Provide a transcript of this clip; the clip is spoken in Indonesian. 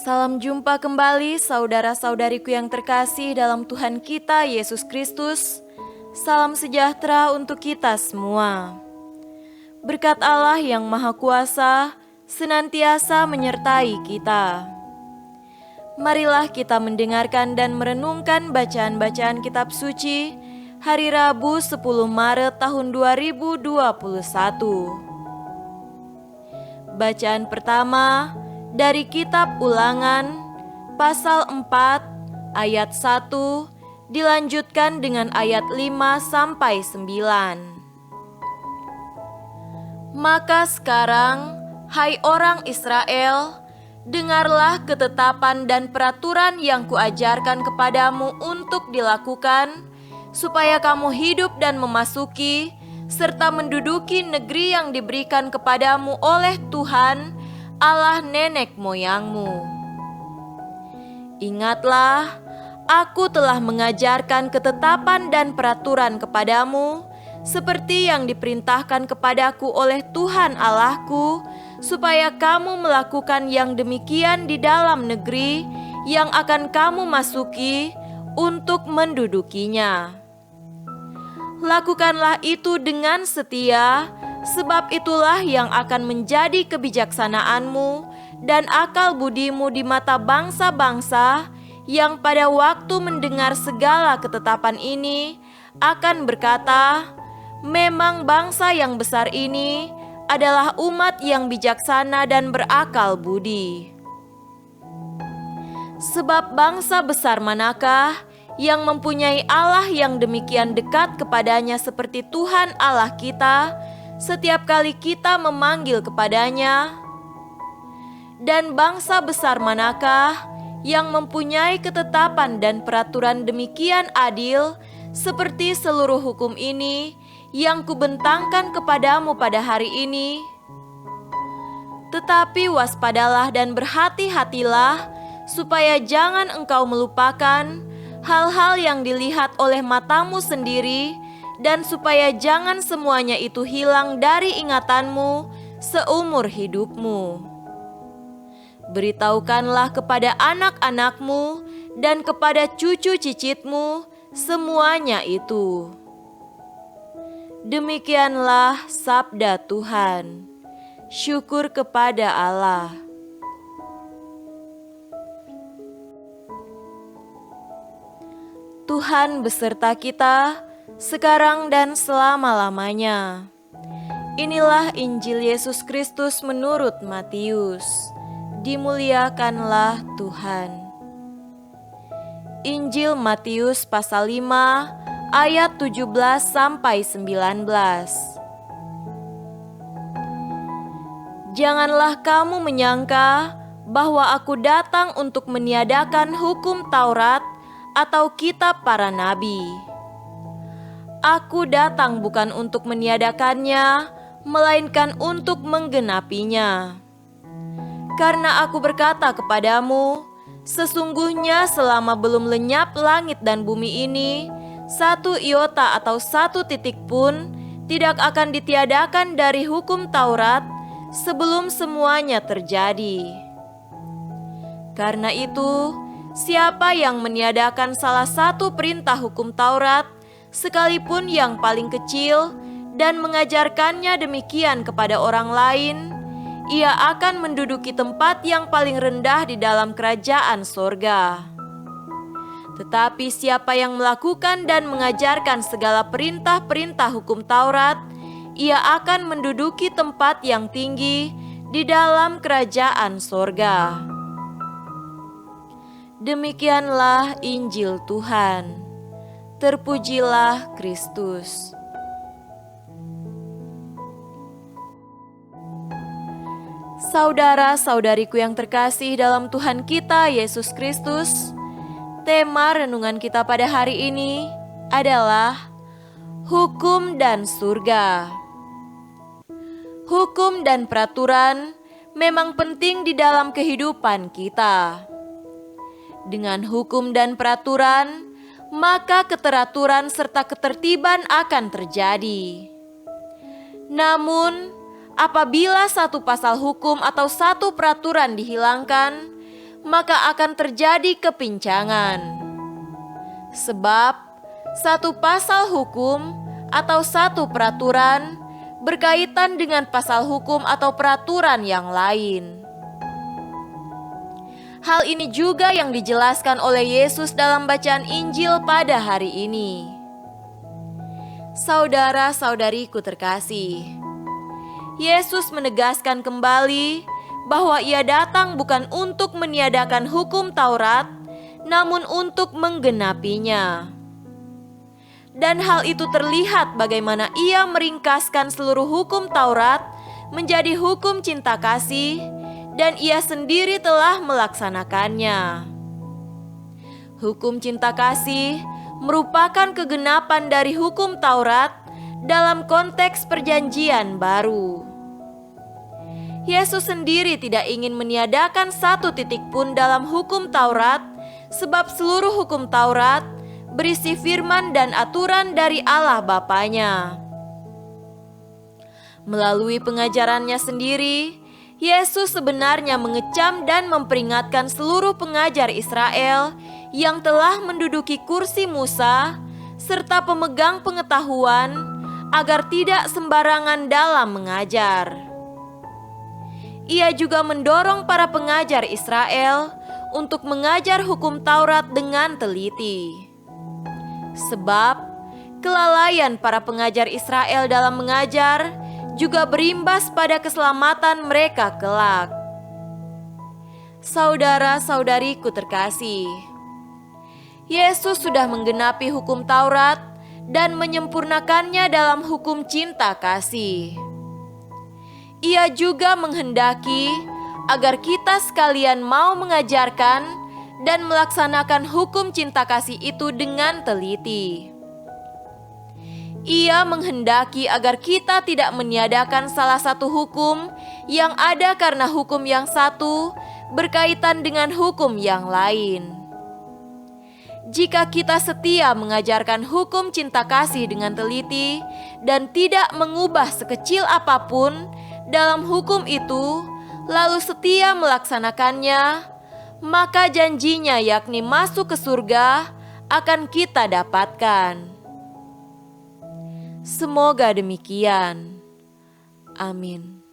Salam jumpa kembali saudara-saudariku yang terkasih dalam Tuhan kita Yesus Kristus. Salam sejahtera untuk kita semua. Berkat Allah yang Maha Kuasa senantiasa menyertai kita. Marilah kita mendengarkan dan merenungkan bacaan-bacaan kitab suci hari Rabu 10 Maret tahun 2021. Bacaan pertama dari kitab Ulangan pasal 4 ayat 1 dilanjutkan dengan ayat 5 sampai 9. Maka sekarang, hai orang Israel, dengarlah ketetapan dan peraturan yang kuajarkan kepadamu untuk dilakukan, supaya kamu hidup dan memasuki serta menduduki negeri yang diberikan kepadamu oleh Tuhan Allah nenek moyangmu. Ingatlah, aku telah mengajarkan ketetapan dan peraturan kepadamu, seperti yang diperintahkan kepadaku oleh Tuhan Allahku, supaya kamu melakukan yang demikian di dalam negeri yang akan kamu masuki untuk mendudukinya. Lakukanlah itu dengan setia, sebab itulah yang akan menjadi kebijaksanaanmu dan akal budimu di mata bangsa-bangsa yang pada waktu mendengar segala ketetapan ini akan berkata, memang bangsa yang besar ini adalah umat yang bijaksana dan berakal budi. Sebab bangsa besar manakah yang mempunyai Allah yang demikian dekat kepadanya seperti Tuhan Allah kita setiap kali kita memanggil kepadanya? Dan bangsa besar manakah yang mempunyai ketetapan dan peraturan demikian adil seperti seluruh hukum ini yang kubentangkan kepadamu pada hari ini? Tetapi waspadalah dan berhati-hatilah, supaya jangan engkau melupakan hal-hal yang dilihat oleh matamu sendiri, dan supaya jangan semuanya itu hilang dari ingatanmu seumur hidupmu. Beritahukanlah kepada anak-anakmu dan kepada cucu cicitmu semuanya itu. Demikianlah sabda Tuhan. Syukur kepada Allah. Tuhan beserta kita sekarang dan selama-lamanya. Inilah Injil Yesus Kristus menurut Matius. Dimuliakanlah Tuhan. Injil Matius pasal 5 ayat 17 sampai 19. Janganlah kamu menyangka bahwa aku datang untuk meniadakan hukum Taurat atau kitab para nabi. Aku datang bukan untuk meniadakannya, melainkan untuk menggenapinya. Karena aku berkata kepadamu, sesungguhnya selama belum lenyap langit dan bumi ini, satu iota atau satu titik pun tidak akan ditiadakan dari hukum Taurat sebelum semuanya terjadi. Karena itu, siapa yang meniadakan salah satu perintah hukum Taurat, sekalipun yang paling kecil, dan mengajarkannya demikian kepada orang lain, ia akan menduduki tempat yang paling rendah di dalam kerajaan sorga. Tetapi siapa yang melakukan dan mengajarkan segala perintah-perintah hukum Taurat, ia akan menduduki tempat yang tinggi di dalam kerajaan sorga. Demikianlah Injil Tuhan. Terpujilah Kristus. Saudara-saudariku yang terkasih dalam Tuhan kita Yesus Kristus, tema renungan kita pada hari ini adalah hukum dan surga. Hukum dan peraturan memang penting di dalam kehidupan kita. Dengan hukum dan peraturan, maka keteraturan serta ketertiban akan terjadi. Namun, apabila satu pasal hukum atau satu peraturan dihilangkan, maka akan terjadi kepincangan. Sebab satu pasal hukum atau satu peraturan berkaitan dengan pasal hukum atau peraturan yang lain. Hal ini juga yang dijelaskan oleh Yesus dalam bacaan Injil pada hari ini. Saudara-saudariku terkasih, Yesus menegaskan kembali bahwa Ia datang bukan untuk meniadakan hukum Taurat, namun untuk menggenapinya. Dan hal itu terlihat bagaimana Ia meringkaskan seluruh hukum Taurat menjadi hukum cinta kasih, dan Ia sendiri telah melaksanakannya. Hukum cinta kasih merupakan kegenapan dari hukum Taurat dalam konteks perjanjian baru. Yesus sendiri tidak ingin meniadakan satu titik pun dalam hukum Taurat, sebab seluruh hukum Taurat berisi firman dan aturan dari Allah Bapanya. Melalui pengajarannya sendiri, Yesus sebenarnya mengecam dan memperingatkan seluruh pengajar Israel yang telah menduduki kursi Musa serta pemegang pengetahuan agar tidak sembarangan dalam mengajar. Ia juga mendorong para pengajar Israel untuk mengajar hukum Taurat dengan teliti. Sebab kelalaian para pengajar Israel dalam mengajar juga berimbas pada keselamatan mereka kelak. Saudara-saudariku terkasih, Yesus sudah menggenapi hukum Taurat dan menyempurnakannya dalam hukum cinta kasih. Ia juga menghendaki agar kita sekalian mau mengajarkan dan melaksanakan hukum cinta kasih itu dengan teliti. Ia menghendaki agar kita tidak meniadakan salah satu hukum yang ada karena hukum yang satu berkaitan dengan hukum yang lain. Jika kita setia mengajarkan hukum cinta kasih dengan teliti dan tidak mengubah sekecil apapun dalam hukum itu, lalu setia melaksanakannya, maka janjinya yakni masuk ke surga akan kita dapatkan. Semoga demikian. Amin.